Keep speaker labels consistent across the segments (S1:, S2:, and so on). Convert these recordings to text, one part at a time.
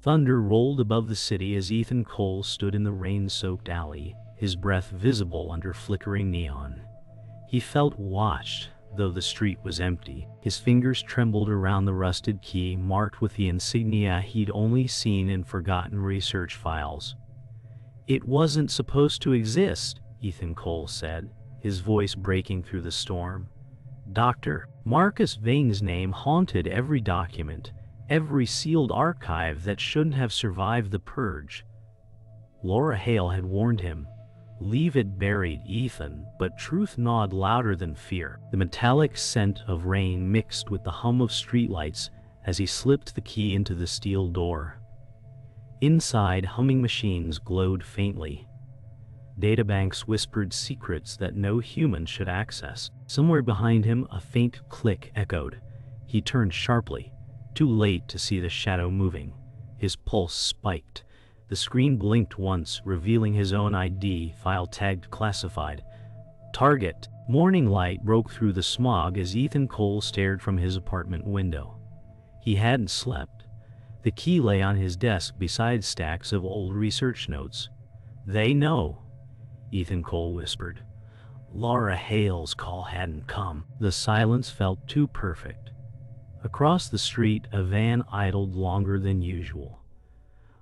S1: Thunder rolled above the city as Ethan Cole stood in the rain-soaked alley, his breath visible under flickering neon. He felt watched, though the street was empty. His fingers trembled around the rusted key marked with the insignia he'd only seen in forgotten research files. "It wasn't supposed to exist," Ethan Cole said, his voice breaking through the storm. Dr. Marcus Vane's name haunted every document, every sealed archive that shouldn't have survived the purge. Laura Hale had warned him, "Leave it buried, Ethan," but truth gnawed louder than fear. The metallic scent of rain mixed with the hum of streetlights as he slipped the key into the steel door. Inside, humming machines glowed faintly. Databanks whispered secrets that no human should access. Somewhere behind him, a faint click echoed. He turned sharply, too late to see the shadow moving. His pulse spiked. The screen blinked once, revealing his own ID file tagged classified. Target. Morning light broke through the smog as Ethan Cole stared from his apartment window. He hadn't slept. The key lay on his desk beside stacks of old research notes. "They know," Ethan Cole whispered. Laura Hale's call hadn't come. The silence felt too perfect. Across the street, a van idled longer than usual.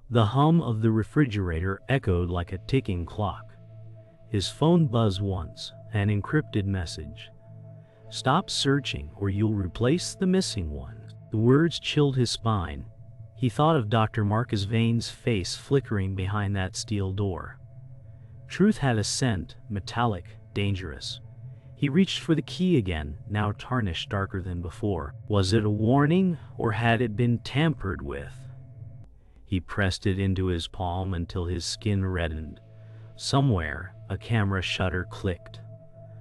S1: The hum of the refrigerator echoed like a ticking clock. His phone buzzed once, an encrypted message. "Stop searching or you'll replace the missing one." The words chilled his spine. He thought of Dr. Marcus Vane's face flickering behind that steel door. Truth had a scent, metallic, dangerous. He reached for the key again, now tarnished darker than before. Was it a warning, or had it been tampered with? He pressed it into his palm until his skin reddened. Somewhere, a camera shutter clicked.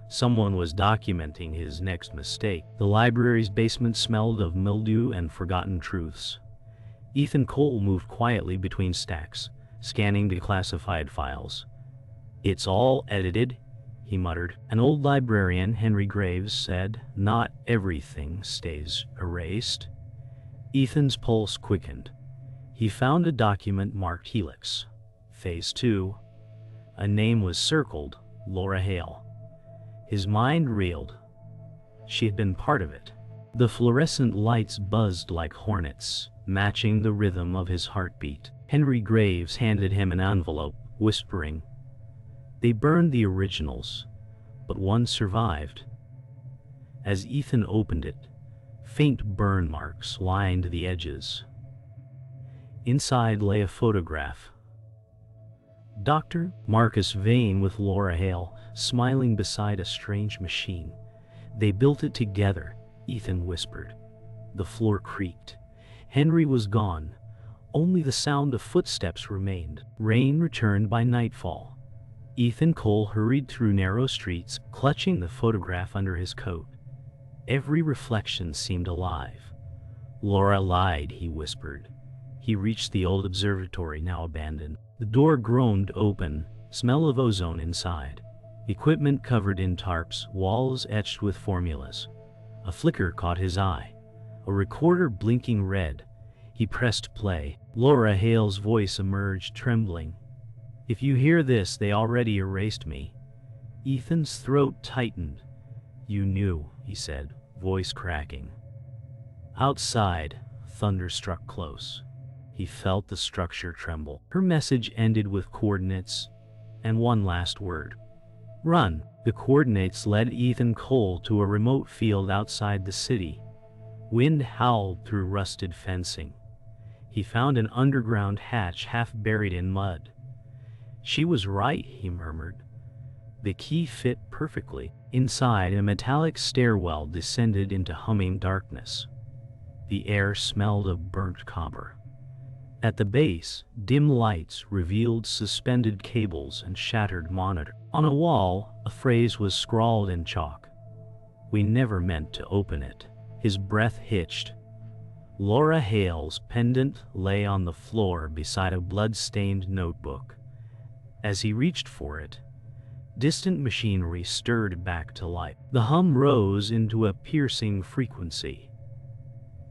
S1: Someone was documenting his next mistake. The library's basement smelled of mildew and forgotten truths. Ethan Cole moved quietly between stacks, scanning declassified files. "It's all edited," he muttered. An old librarian, Henry Graves, said, "Not everything stays erased." Ethan's pulse quickened. He found a document marked Helix. Phase 2. A name was circled, Laura Hale. His mind reeled. She had been part of it. The fluorescent lights buzzed like hornets, matching the rhythm of his heartbeat. Henry Graves handed him an envelope, whispering, "They burned the originals, but one survived." As Ethan opened it, faint burn marks lined the edges. Inside lay a photograph. Dr. Marcus Vane with Laura Hale, smiling beside a strange machine. "They built it together," Ethan whispered. The floor creaked. Henry was gone. Only the sound of footsteps remained. Rain returned by nightfall. Ethan Cole hurried through narrow streets, clutching the photograph under his coat. Every reflection seemed alive. "Laura lied," he whispered. He reached the old observatory, now abandoned. The door groaned open, smell of ozone inside. Equipment covered in tarps, walls etched with formulas. A flicker caught his eye. A recorder blinking red. He pressed play. Laura Hale's voice emerged, trembling. "If you hear this, they already erased me." Ethan's throat tightened. "You knew," he said, voice cracking. Outside, thunder struck close. He felt the structure tremble. Her message ended with coordinates and one last word. "Run." The coordinates led Ethan Cole to a remote field outside the city. Wind howled through rusted fencing. He found an underground hatch half buried in mud. "She was right," he murmured. The key fit perfectly. Inside, a metallic stairwell descended into humming darkness. The air smelled of burnt copper. At the base, dim lights revealed suspended cables and shattered monitor. On a wall, a phrase was scrawled in chalk. "We never meant to open it." His breath hitched. Laura Hale's pendant lay on the floor beside a blood-stained notebook. As he reached for it, distant machinery stirred back to life. The hum rose into a piercing frequency.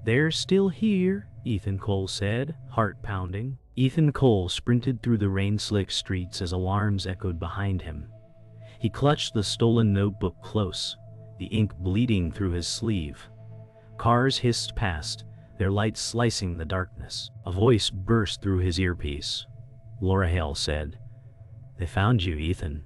S1: "They're still here," Ethan Cole said, heart pounding. Ethan Cole sprinted through the rain-slick streets as alarms echoed behind him. He clutched the stolen notebook close, the ink bleeding through his sleeve. Cars hissed past, their lights slicing the darkness. A voice burst through his earpiece. Laura Hale said, "They found you, Ethan.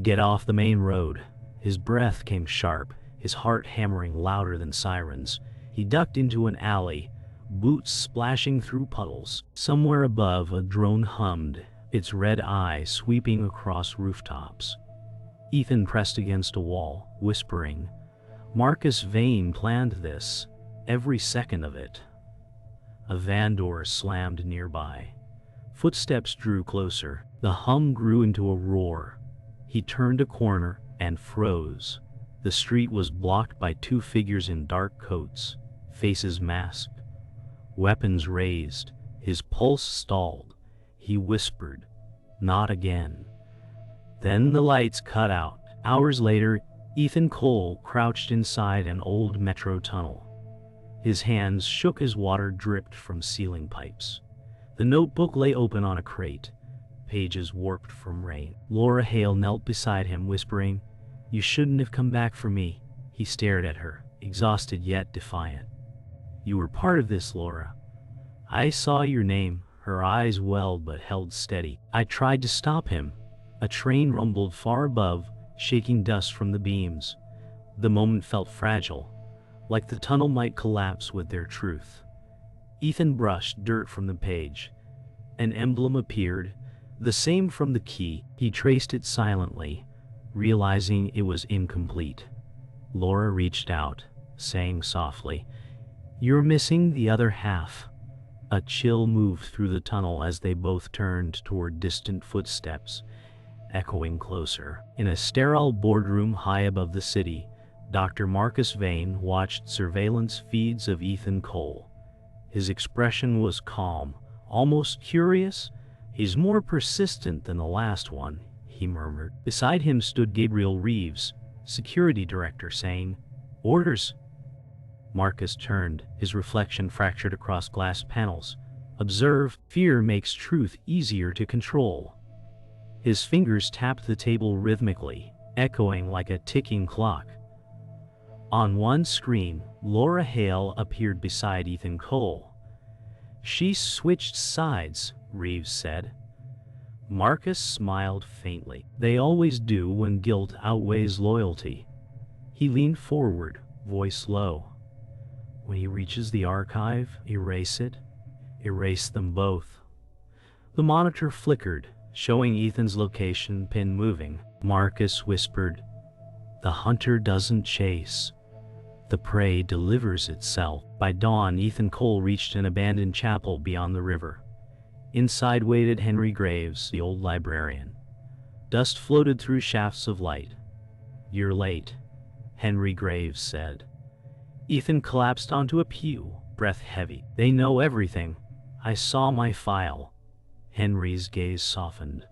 S1: Get off the main road." His breath came sharp, his heart hammering louder than sirens. He ducked into an alley, boots splashing through puddles. Somewhere above, a drone hummed, its red eye sweeping across rooftops. Ethan pressed against a wall, whispering, "Marcus Vane planned this, every second of it." A van door slammed nearby. Footsteps drew closer. The hum grew into a roar. He turned a corner and froze. The street was blocked by two figures in dark coats, faces masked, weapons raised. His pulse stalled. He whispered, "Not again." Then the lights cut out. Hours later, Ethan Cole crouched inside an old metro tunnel. His hands shook as water dripped from ceiling pipes. The notebook lay open on a crate, pages warped from rain. Laura Hale knelt beside him, whispering, "You shouldn't have come back for me." He stared at her, exhausted yet defiant. "You were part of this, Laura. I saw your name." Her eyes welled but held steady. "I tried to stop him." A train rumbled far above, shaking dust from the beams. The moment felt fragile, like the tunnel might collapse with their truth. Ethan brushed dirt from the page. An emblem appeared, the same from the key. He traced it silently, realizing it was incomplete. Laura reached out, saying softly, "You're missing the other half." A chill moved through the tunnel as they both turned toward distant footsteps, echoing closer. In a sterile boardroom high above the city, Dr. Marcus Vane watched surveillance feeds of Ethan Cole. His expression was calm, almost curious. "He's more persistent than the last one," he murmured. Beside him stood Gabriel Reeves, security director, saying, "Orders." Marcus turned, his reflection fractured across glass panels. "Observe, fear makes truth easier to control." His fingers tapped the table rhythmically, echoing like a ticking clock. On one screen, Laura Hale appeared beside Ethan Cole. "She switched sides," Reeves said. Marcus smiled faintly. "They always do when guilt outweighs loyalty." He leaned forward, voice low. "When he reaches the archive, erase it. Erase them both." The monitor flickered, showing Ethan's location pin moving. Marcus whispered, "The hunter doesn't chase. The prey delivers itself." By dawn, Ethan Cole reached an abandoned chapel beyond the river. Inside waited Henry Graves, the old librarian. Dust floated through shafts of light. "You're late," Henry Graves said. Ethan collapsed onto a pew, breath heavy. "They know everything. I saw my file." Henry's gaze softened.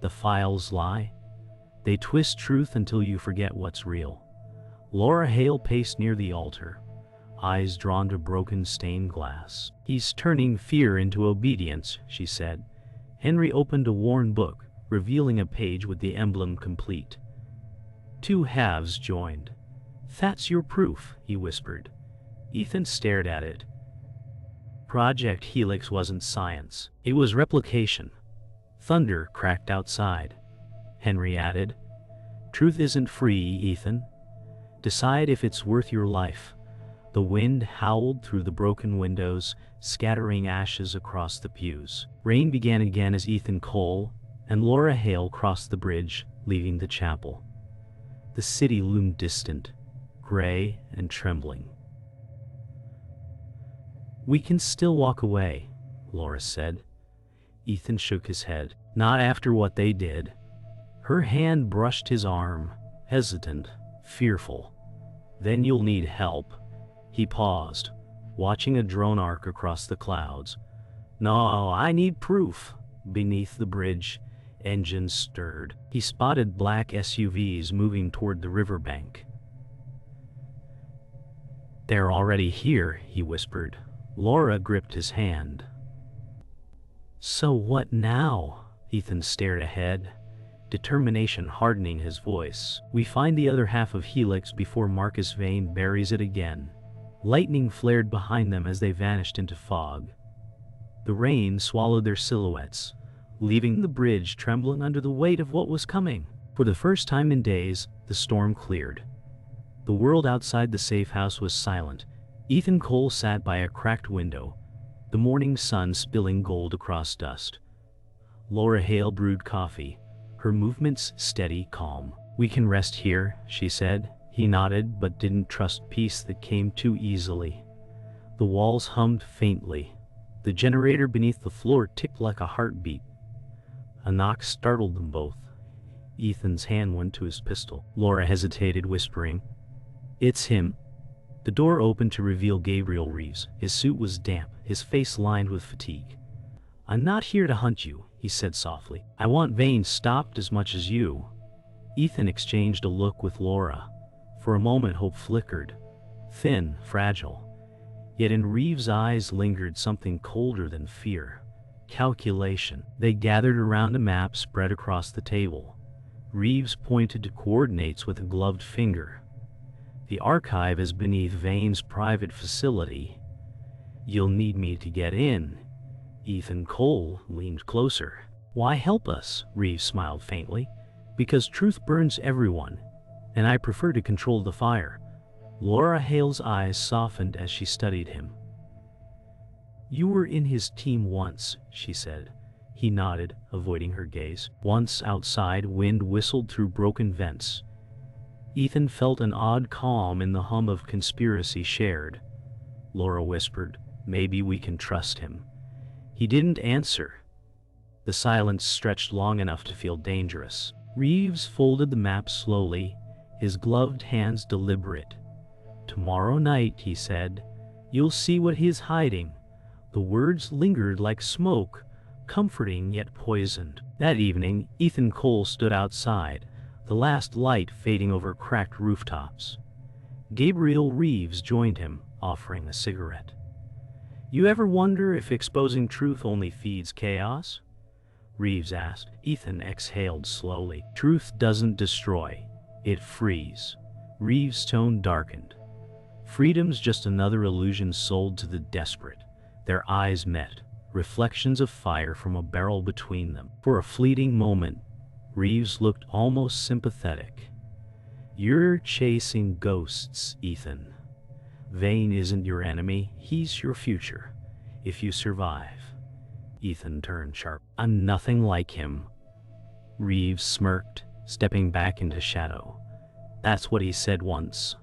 S1: "The files lie? They twist truth until you forget what's real." Laura Hale paced near the altar, eyes drawn to broken stained glass. "He's turning fear into obedience," she said. Henry opened a worn book, revealing a page with the emblem complete. Two halves joined. "That's your proof," he whispered. Ethan stared at it. Project Helix wasn't science. It was replication. Thunder cracked outside. Henry added, "Truth isn't free, Ethan. Decide if it's worth your life." The wind howled through the broken windows, scattering ashes across the pews. Rain began again as Ethan Cole and Laura Hale crossed the bridge, leaving the chapel. The city loomed distant, gray and trembling. "We can still walk away," Laura said. Ethan shook his head. "Not after what they did." Her hand brushed his arm, hesitant, fearful. "Then you'll need help." He paused, watching a drone arc across the clouds. "No, I need proof." Beneath the bridge, engines stirred. He spotted black SUVs moving toward the riverbank. "They're already here," he whispered. Laura gripped his hand. So what now? Ethan stared ahead, determination hardening his voice. We find the other half of Helix before Marcus Vane buries it again. Lightning flared behind them as they vanished into fog. The rain swallowed their silhouettes, leaving the bridge trembling under the weight of what was coming. For the first time in days, the storm cleared. The world outside the safe house was silent. Ethan Cole sat by a cracked window, the morning sun spilling gold across dust. Laura Hale brewed coffee, her movements steady, calm. "We can rest here," she said. He nodded, but didn't trust peace that came too easily. The walls hummed faintly. The generator beneath the floor ticked like a heartbeat. A knock startled them both. Ethan's hand went to his pistol. Laura hesitated, whispering, "It's him." The door opened to reveal Gabriel Reeves. His suit was damp, his face lined with fatigue. "I'm not here to hunt you," he said softly. "I want Vane stopped as much as you." Ethan exchanged a look with Laura. For a moment hope flickered, thin, fragile. Yet in Reeves' eyes lingered something colder than fear. Calculation. They gathered around a map spread across the table. Reeves pointed to coordinates with a gloved finger. "The archive is beneath Vane's private facility. You'll need me to get in." Ethan Cole leaned closer. "Why help us?" Reeves smiled faintly. "Because truth burns everyone, and I prefer to control the fire." Laura Hale's eyes softened as she studied him. "You were in his team once," she said. He nodded, avoiding her gaze. Once outside, wind whistled through broken vents. Ethan felt an odd calm in the hum of conspiracy shared. Laura whispered, "Maybe we can trust him." He didn't answer. The silence stretched long enough to feel dangerous. Reeves folded the map slowly, his gloved hands deliberate. "Tomorrow night," he said, "you'll see what he's hiding." The words lingered like smoke, comforting yet poisoned. That evening, Ethan Cole stood outside, the last light fading over cracked rooftops. Gabriel Reeves joined him, offering a cigarette. "You ever wonder if exposing truth only feeds chaos?" Reeves asked. Ethan exhaled slowly. "Truth doesn't destroy, it frees." Reeves' tone darkened. "Freedom's just another illusion sold to the desperate." Their eyes met, reflections of fire from a barrel between them. For a fleeting moment, Reeves looked almost sympathetic. "You're chasing ghosts, Ethan. Vane isn't your enemy, he's your future. If you survive." Ethan turned sharp. "I'm nothing like him." Reeves smirked, stepping back into shadow. "That's what he said once."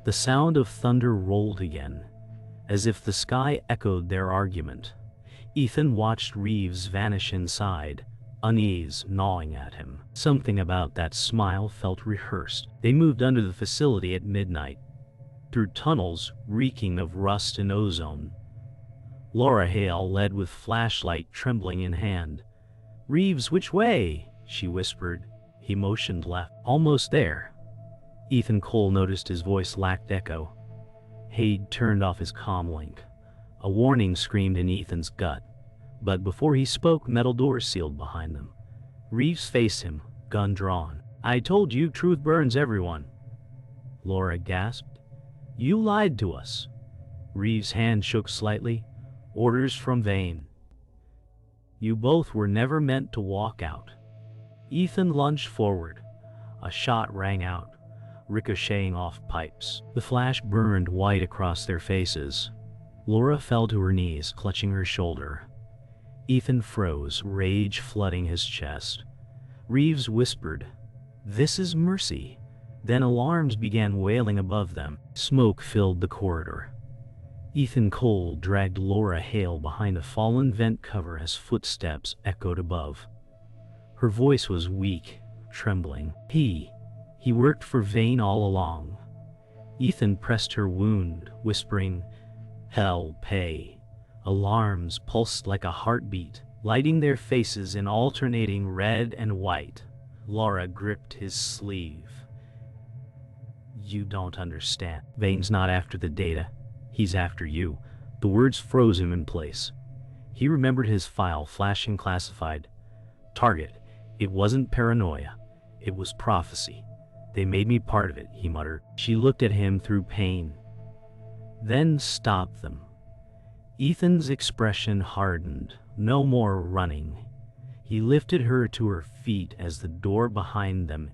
S1: The sound of thunder rolled again, as if the sky echoed their argument. Ethan watched Reeves vanish inside, unease gnawing at him. Something about that smile felt rehearsed. They moved under the facility at midnight, through tunnels reeking of rust and ozone. Laura Hale led with flashlight trembling in hand. "Reeves, which way?" she whispered. He motioned left. "Almost there." Ethan Cole noticed his voice lacked echo. Haid turned off his comlink. A warning screamed in Ethan's gut, but before he spoke, metal doors sealed behind them. Reeves faced him, gun drawn. "I told you truth burns everyone." Laura gasped. "You lied to us." Reeves' hand shook slightly. "Orders from Vane." "You both were never meant to walk out." Ethan lunged forward. A shot rang out, ricocheting off pipes. The flash burned white across their faces. Laura fell to her knees, clutching her shoulder. Ethan froze, rage flooding his chest. Reeves whispered, "This is mercy." Then alarms began wailing above them. Smoke filled the corridor. Ethan Cole dragged Laura Hale behind a fallen vent cover as footsteps echoed above. Her voice was weak, trembling. He worked for Vane all along." Ethan pressed her wound, whispering, "Hell pay." Alarms pulsed like a heartbeat, lighting their faces in alternating red and white. Laura gripped his sleeve. "You don't understand. Vane's not after the data. He's after you. The words froze him in place. He remembered his file flashing classified. Target. It wasn't paranoia. It was prophecy. They made me part of it, he muttered. She looked at him through pain. Then stopped them. Ethan's expression hardened. No more running. He lifted her to her feet as the door behind them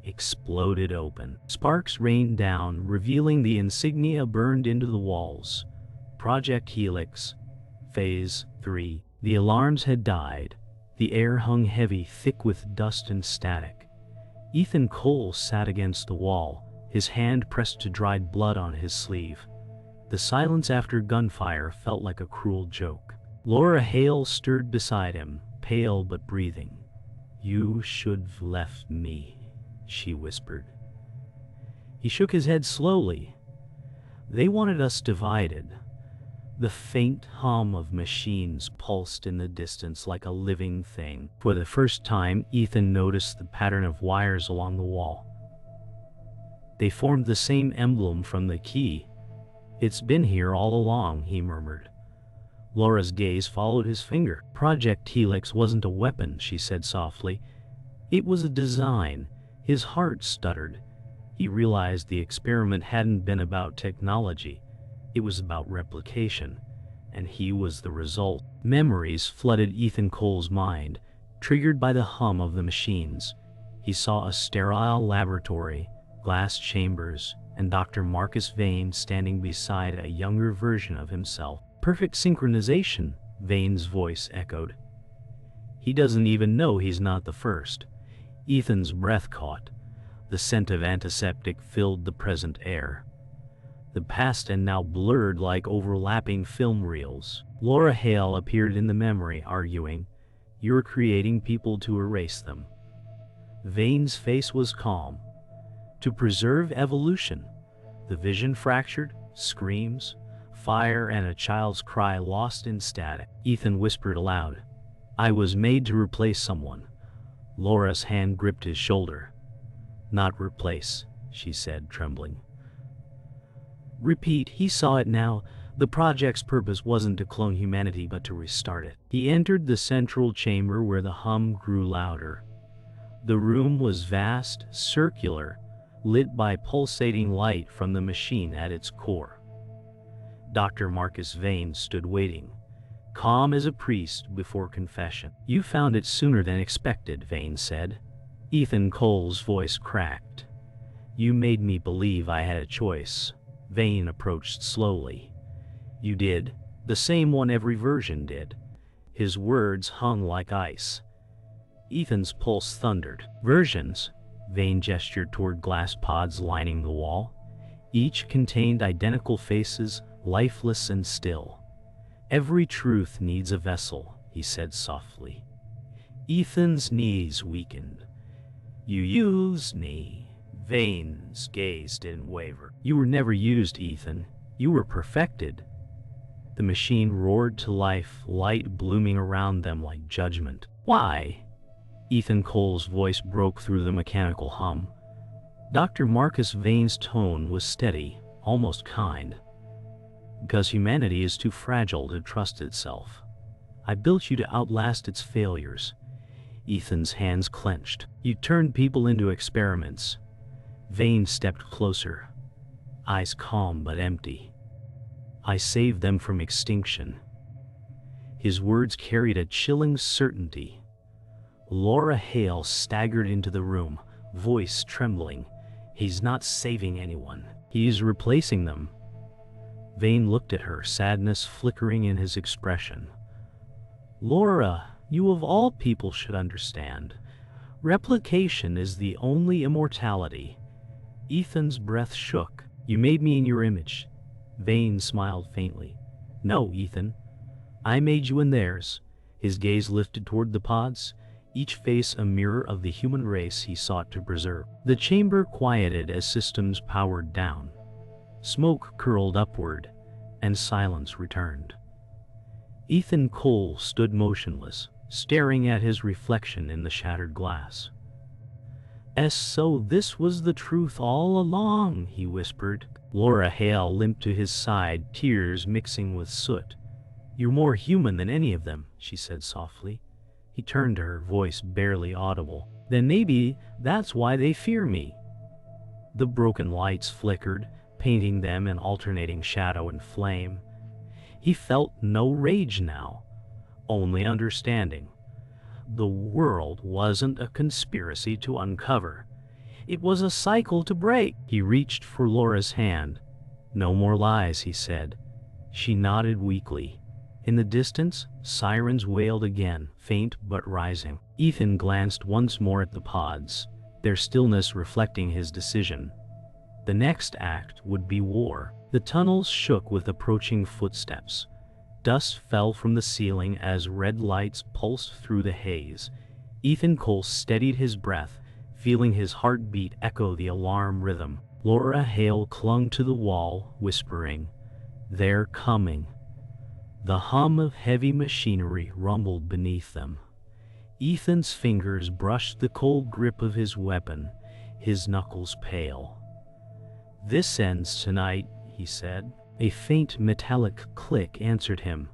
S1: exploded open. Sparks rained down, revealing the insignia burned into the walls. Project Helix, Phase 3. The alarms had died. The air hung heavy, thick with dust and static. Ethan Cole sat against the wall, his hand pressed to dried blood on his sleeve. The silence after gunfire felt like a cruel joke. Laura Hale stirred beside him, pale but breathing. "You should've left me," she whispered. He shook his head slowly. "They wanted us divided." The faint hum of machines pulsed in the distance like a living thing. For the first time, Ethan noticed the pattern of wires along the wall. They formed the same emblem from the key. "It's been here all along," he murmured. Laura's gaze followed his finger. "Project Helix wasn't a weapon," she said softly. "It was a design." His heart stuttered. He realized the experiment hadn't been about technology. It was about replication, and he was the result. Memories flooded Ethan Cole's mind, triggered by the hum of the machines. He saw a sterile laboratory, glass chambers, and Dr. Marcus Vane standing beside a younger version of himself. "Perfect synchronization," Vane's voice echoed. "He doesn't even know he's not the first." Ethan's breath caught. The scent of antiseptic filled the present air. The past and now blurred like overlapping film reels. Laura Hale appeared in the memory, arguing, "You're creating people to erase them." Vane's face was calm. "To preserve evolution." The vision fractured, screams, fire, and a child's cry lost in static. Ethan whispered aloud, "I was made to replace someone." Laura's hand gripped his shoulder. "Not replace," she said, trembling. "Repeat." He saw it now. The project's purpose wasn't to clone humanity, but to restart it. He entered the central chamber where the hum grew louder. The room was vast, circular, lit by pulsating light from the machine at its core. Dr. Marcus Vane stood waiting, calm as a priest before confession. "You found it sooner than expected," Vane said. Ethan Cole's voice cracked. "You made me believe I had a choice." Vane approached slowly. "You did. The same one every version did." His words hung like ice. Ethan's pulse thundered. "Versions?" Vane gestured toward glass pods lining the wall. Each contained identical faces, lifeless and still. "Every truth needs a vessel," he said softly. Ethan's knees weakened. "You used me." Vane's gaze didn't waver. "You were never used, Ethan. You were perfected." The machine roared to life, light blooming around them like judgment. "Why?" Ethan Cole's voice broke through the mechanical hum. Dr. Marcus Vane's tone was steady, almost kind. "Because humanity is too fragile to trust itself. I built you to outlast its failures." Ethan's hands clenched. "You turned people into experiments." Vane stepped closer, eyes calm but empty. "I saved them from extinction." His words carried a chilling certainty. Laura Hale staggered into the room, voice trembling. "He's not saving anyone. He's replacing them." Vane looked at her, sadness flickering in his expression. "Laura, you of all people should understand. Replication is the only immortality." Ethan's breath shook. "You made me in your image." Vane smiled faintly. "No, Ethan. I made you in theirs." His gaze lifted toward the pods, each face a mirror of the human race he sought to preserve. The chamber quieted as systems powered down. Smoke curled upward, and silence returned. Ethan Cole stood motionless, staring at his reflection in the shattered glass. "So this was the truth all along," he whispered. Laura Hale limped to his side, tears mixing with soot. "You're more human than any of them," she said softly. He turned to her, voice barely audible. "Then maybe that's why they fear me." The broken lights flickered, painting them in alternating shadow and flame. He felt no rage now, only understanding. The world wasn't a conspiracy to uncover. It was a cycle to break. He reached for Laura's hand. "No more lies," he said. She nodded weakly. In the distance, sirens wailed again, faint but rising. Ethan glanced once more at the pods, their stillness reflecting his decision. The next act would be war. The tunnels shook with approaching footsteps. Dust fell from the ceiling as red lights pulsed through the haze. Ethan Cole steadied his breath, feeling his heartbeat echo the alarm rhythm. Laura Hale clung to the wall, whispering, "They're coming." The hum of heavy machinery rumbled beneath them. Ethan's fingers brushed the cold grip of his weapon, his knuckles pale. "This ends tonight," he said. A faint metallic click answered him.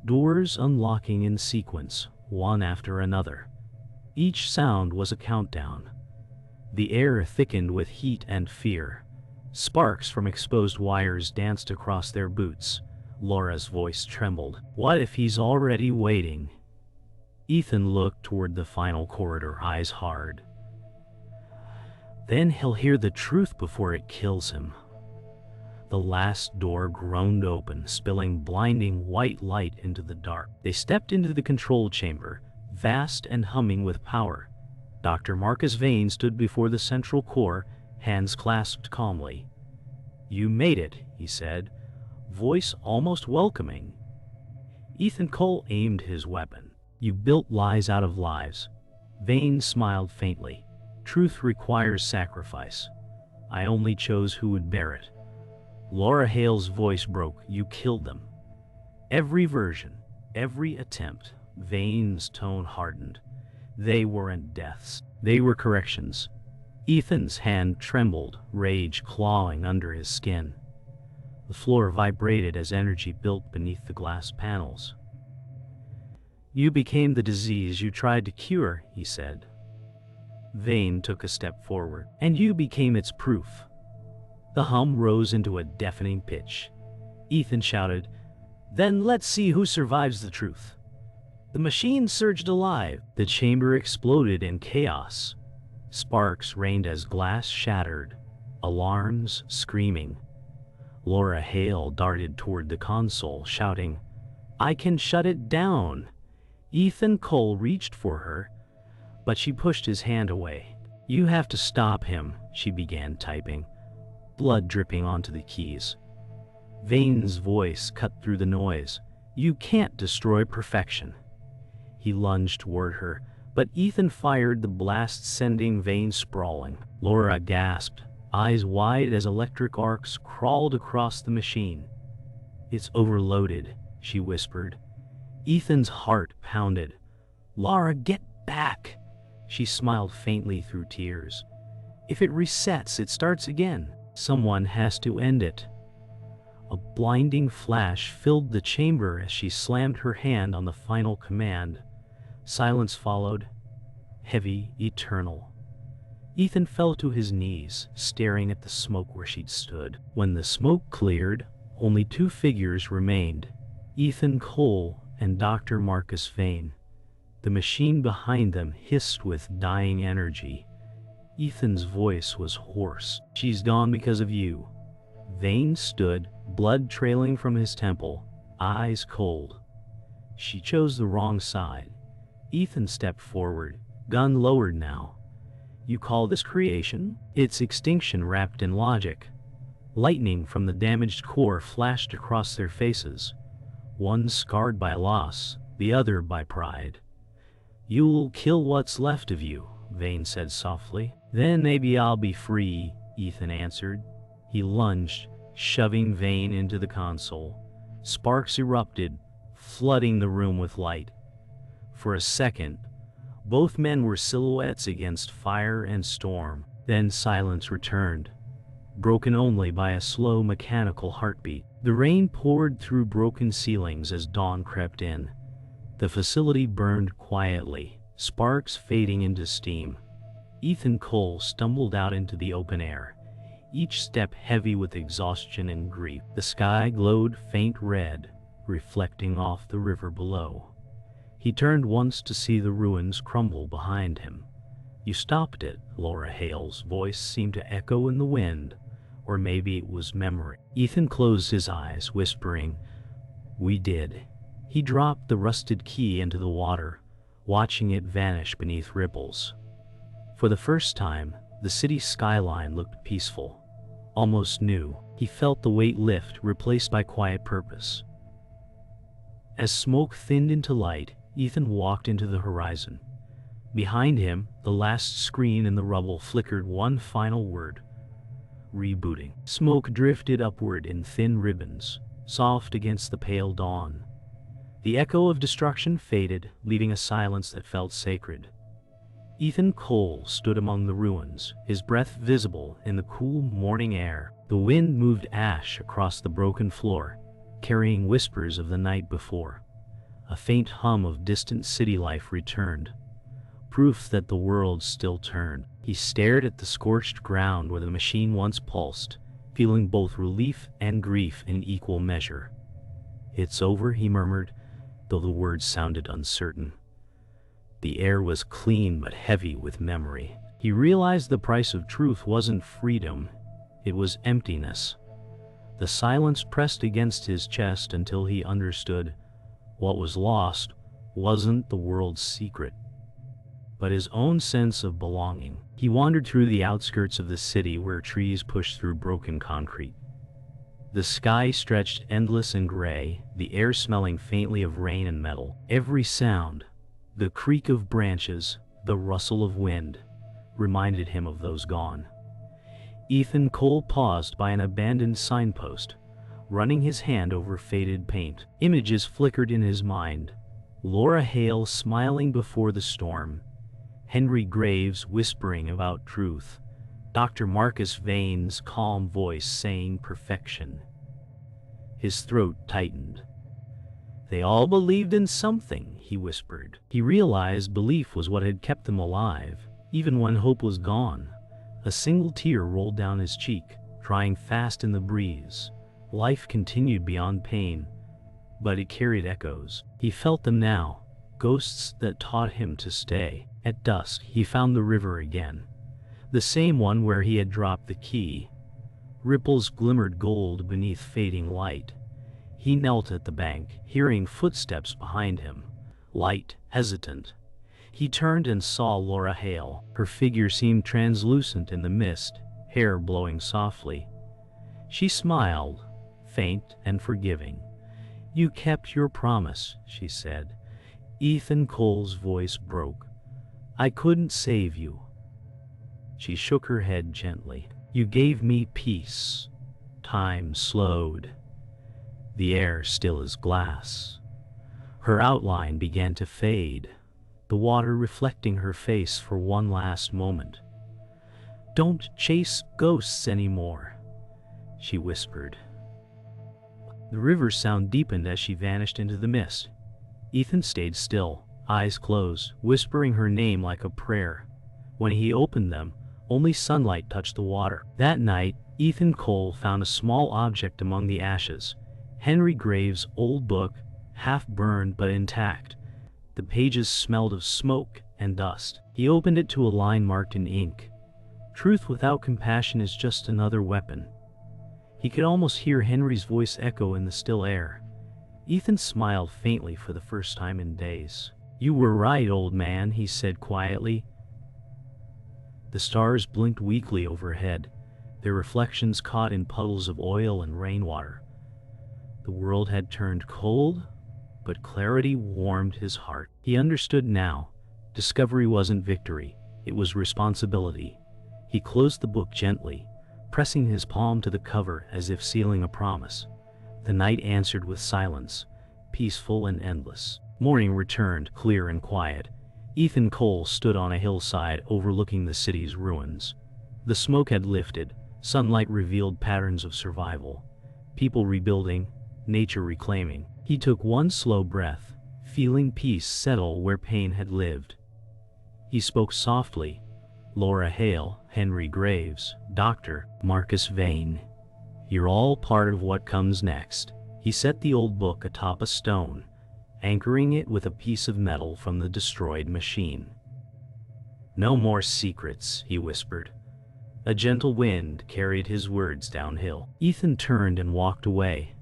S1: Doors unlocking in sequence, one after another. Each sound was a countdown. The air thickened with heat and fear. Sparks from exposed wires danced across their boots. Laura's voice trembled. "What if he's already waiting?" Ethan looked toward the final corridor, eyes hard. "Then he'll hear the truth before it kills him." The last door groaned open, spilling blinding white light into the dark. They stepped into the control chamber, vast and humming with power. Dr. Marcus Vane stood before the central core, hands clasped calmly. "You made it," he said, voice almost welcoming. Ethan Cole aimed his weapon. "You built lies out of lives." Vane smiled faintly. "Truth requires sacrifice. I only chose who would bear it." Laura Hale's voice broke. "You killed them." "Every version, every attempt." Vane's tone hardened. "They weren't deaths. They were corrections." Ethan's hand trembled, rage clawing under his skin. The floor vibrated as energy built beneath the glass panels. "You became the disease you tried to cure," he said. Vane took a step forward. "And you became its proof." The hum rose into a deafening pitch. Ethan shouted, "Then let's see who survives the truth." The machine surged alive. The chamber exploded in chaos. Sparks rained as glass shattered, alarms screaming. Laura Hale darted toward the console, shouting, "I can shut it down." Ethan Cole reached for her, but she pushed his hand away. "You have to stop him," she began typing, blood dripping onto the keys. Vane's voice cut through the noise. "You can't destroy perfection." He lunged toward her, but Ethan fired the blast, sending Vane sprawling. Laura gasped, eyes wide as electric arcs crawled across the machine. "It's overloaded," she whispered. Ethan's heart pounded. "Laura, get back!" She smiled faintly through tears. "If it resets, it starts again. Someone has to end it." A blinding flash filled the chamber as she slammed her hand on the final command. Silence followed, heavy, eternal. Ethan fell to his knees, staring at the smoke where she'd stood. When the smoke cleared, only two figures remained, Ethan Cole and Dr. Marcus Vane. The machine behind them hissed with dying energy. Ethan's voice was hoarse. "She's gone because of you." Vane stood, blood trailing from his temple, eyes cold. "She chose the wrong side." Ethan stepped forward, gun lowered now. "You call this creation?" "It's extinction wrapped in logic." Lightning from the damaged core flashed across their faces, one scarred by loss, the other by pride. "You'll kill what's left of you," Vane said softly. "Then maybe I'll be free," Ethan answered. He lunged, shoving Vane into the console. Sparks erupted, flooding the room with light. For a second, both men were silhouettes against fire and storm. Then silence returned. broken only by a slow mechanical heartbeat. The rain poured through broken ceilings as dawn crept in. The facility burned quietly, sparks fading into steam. Ethan Cole stumbled out into the open air, each step heavy with exhaustion and grief. The sky glowed faint red, reflecting off the river below. He turned once to see the ruins crumble behind him. "You stopped it," Laura Hale's voice seemed to echo in the wind, or maybe it was memory. Ethan closed his eyes, whispering, "We did." He dropped the rusted key into the water, watching it vanish beneath ripples. For the first time, the city's skyline looked peaceful, almost new. He felt the weight lift, replaced by quiet purpose. As smoke thinned into light, Ethan walked into the horizon. Behind him, the last screen in the rubble flickered one final word: rebooting. Smoke drifted upward in thin ribbons, soft against the pale dawn. The echo of destruction faded, leaving a silence that felt sacred. Ethan Cole stood among the ruins, his breath visible in the cool morning air. The wind moved ash across the broken floor, carrying whispers of the night before. A faint hum of distant city life returned, proof that the world still turned. He stared at the scorched ground where the machine once pulsed, feeling both relief and grief in equal measure. "It's over," he murmured, though the words sounded uncertain. The air was clean but heavy with memory. He realized the price of truth wasn't freedom, it was emptiness. The silence pressed against his chest until he understood what was lost wasn't the world's secret, but his own sense of belonging. He wandered through the outskirts of the city where trees pushed through broken concrete. The sky stretched endless and gray, the air smelling faintly of rain and metal. Every sound, the creak of branches, the rustle of wind, reminded him of those gone. Ethan Cole paused by an abandoned signpost, running his hand over faded paint. Images flickered in his mind. Laura Hale smiling before the storm, Henry Graves whispering about truth, Dr. Marcus Vane's calm voice saying perfection. His throat tightened. "They all believed in something," he whispered. He realized belief was what had kept them alive, even when hope was gone. A single tear rolled down his cheek, drying fast in the breeze. Life continued beyond pain, but it carried echoes. He felt them now, ghosts that taught him to stay. At dusk, he found the river again, the same one where he had dropped the key. Ripples glimmered gold beneath fading light. He knelt at the bank, hearing footsteps behind him, light, hesitant. He turned and saw Laura Hale. Her figure seemed translucent in the mist, hair blowing softly. She smiled, faint and forgiving. "You kept your promise," she said. Ethan Cole's voice broke. "I couldn't save you." She shook her head gently. "You gave me peace." Time slowed. The air still as glass. Her outline began to fade, the water reflecting her face for one last moment. "Don't chase ghosts anymore," she whispered. The river's sound deepened as she vanished into the mist. Ethan stayed still, eyes closed, whispering her name like a prayer. When he opened them, only sunlight touched the water. That night, Ethan Cole found a small object among the ashes. Henry Graves' old book, half burned but intact. The pages smelled of smoke and dust. He opened it to a line marked in ink. "Truth without compassion is just another weapon." He could almost hear Henry's voice echo in the still air. Ethan smiled faintly for the first time in days. "You were right, old man," he said quietly. The stars blinked weakly overhead, their reflections caught in puddles of oil and rainwater. The world had turned cold, but clarity warmed his heart. He understood now. Discovery wasn't victory, it was responsibility. He closed the book gently, pressing his palm to the cover as if sealing a promise. The night answered with silence, peaceful and endless. Morning returned, clear and quiet. Ethan Cole stood on a hillside overlooking the city's ruins. The smoke had lifted, Sunlight revealed patterns of survival. People rebuilding, nature reclaiming. He took one slow breath, feeling peace settle where pain had lived. He spoke softly. Laura Hale, Henry Graves, Dr. Marcus Vane. You're all part of what comes next. He set the old book atop a stone, anchoring it with a piece of metal from the destroyed machine. No more secrets, he whispered. A gentle wind carried his words downhill. Ethan turned and walked away,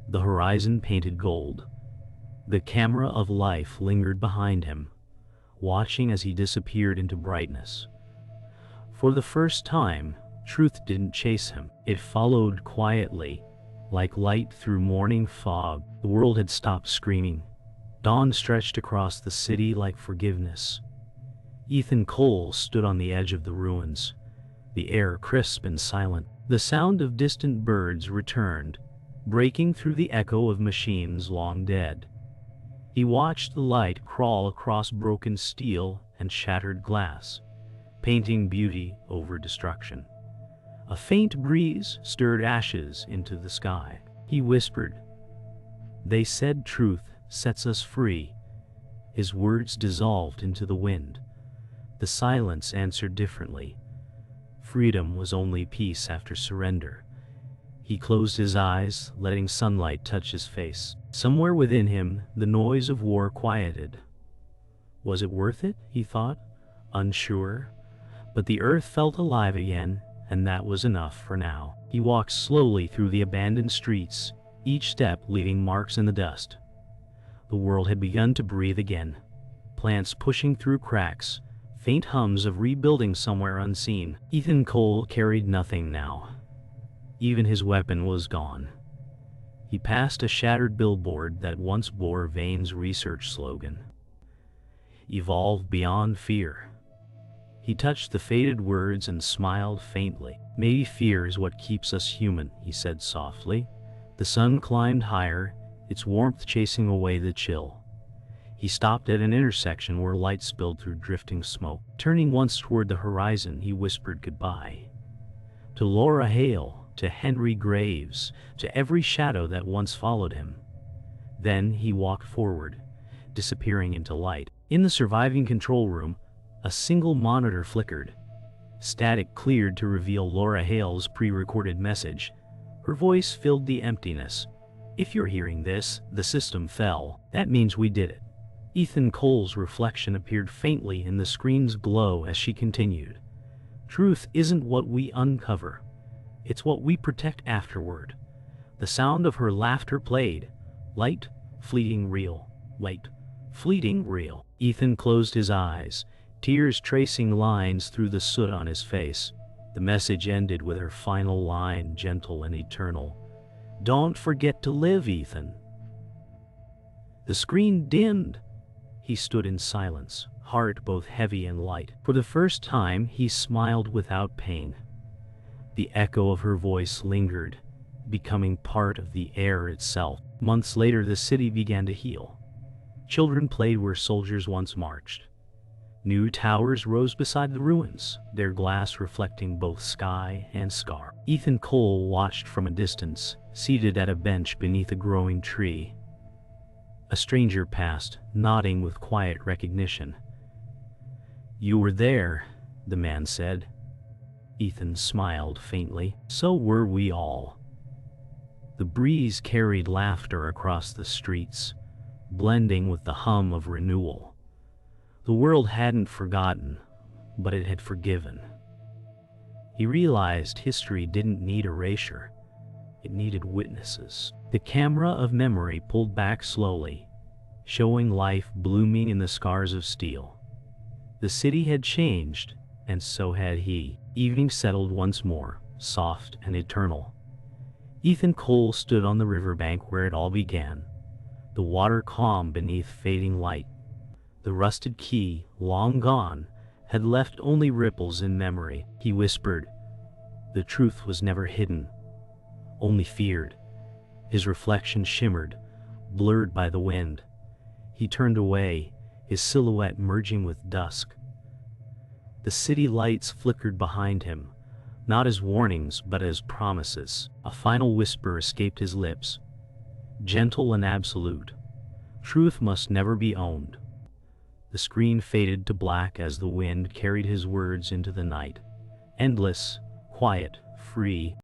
S1: the horizon painted gold. The camera of life lingered behind him, watching as he disappeared into brightness. For the first time, truth didn't chase him. It followed quietly, like light through morning fog. The world had stopped screaming. Dawn stretched across the city like forgiveness. Ethan Cole stood on the edge of the ruins, the air crisp and silent. The sound of distant birds returned, breaking through the echo of machines long dead. He watched the light crawl across broken steel and shattered glass, painting beauty over destruction. A faint breeze stirred ashes into the sky. He whispered, "They said truth sets us free." His words dissolved into the wind. The silence answered differently. Freedom was only peace after surrender. He closed his eyes, letting sunlight touch his face. Somewhere within him, the noise of war quieted. Was it worth it, he thought, unsure? But the earth felt alive again, and that was enough for now. He walked slowly through the abandoned streets, each step leaving marks in the dust. The world had begun to breathe again. Plants pushing through cracks, faint hums of rebuilding somewhere unseen. Ethan Cole carried nothing now. Even his weapon was gone. He passed a shattered billboard that once bore Vane's research slogan, "Evolve beyond fear." He touched the faded words and smiled faintly. "Maybe fear is what keeps us human," he said softly. The sun climbed higher, its warmth chasing away the chill. He stopped at an intersection where light spilled through drifting smoke. Turning once toward the horizon, he whispered goodbye. To Laura Hale, to Henry Graves, to every shadow that once followed him. Then he walked forward, disappearing into light. In the surviving control room, a single monitor flickered. Static cleared to reveal Laura Hale's pre-recorded message. Her voice filled the emptiness. "If you're hearing this, the system fell. That means we did it." Ethan Cole's reflection appeared faintly in the screen's glow as she continued. "Truth isn't what we uncover. It's what we protect afterward." The sound of her laughter played. Light, fleeting, real. Light, fleeting, real. Ethan closed his eyes, tears tracing lines through the soot on his face. The message ended with her final line, gentle and eternal. "Don't forget to live, Ethan." The screen dimmed. He stood in silence, heart both heavy and light. For the first time, he smiled without pain. The echo of her voice lingered, becoming part of the air itself. Months later, the city began to heal. Children played where soldiers once marched. New towers rose beside the ruins, their glass reflecting both sky and scar. Ethan Cole watched from a distance, seated at a bench beneath a growing tree. A stranger passed, nodding with quiet recognition. "You were there," the man said. Ethan smiled faintly. "So were we all." The breeze carried laughter across the streets, blending with the hum of renewal. The world hadn't forgotten, but it had forgiven. He realized history didn't need erasure. It needed witnesses. The camera of memory pulled back slowly, showing life blooming in the scars of steel. The city had changed, and so had he. Evening settled once more, soft and eternal. Ethan Cole stood on the riverbank where it all began, the water calm beneath fading light. The rusted key, long gone, had left only ripples in memory. He whispered, "The truth was never hidden, only feared." His reflection shimmered, blurred by the wind. He turned away, his silhouette merging with dusk. The city lights flickered behind him, not as warnings but as promises. A final whisper escaped his lips, gentle and absolute. Truth must never be owned. The screen faded to black as the wind carried his words into the night. Endless, quiet, free.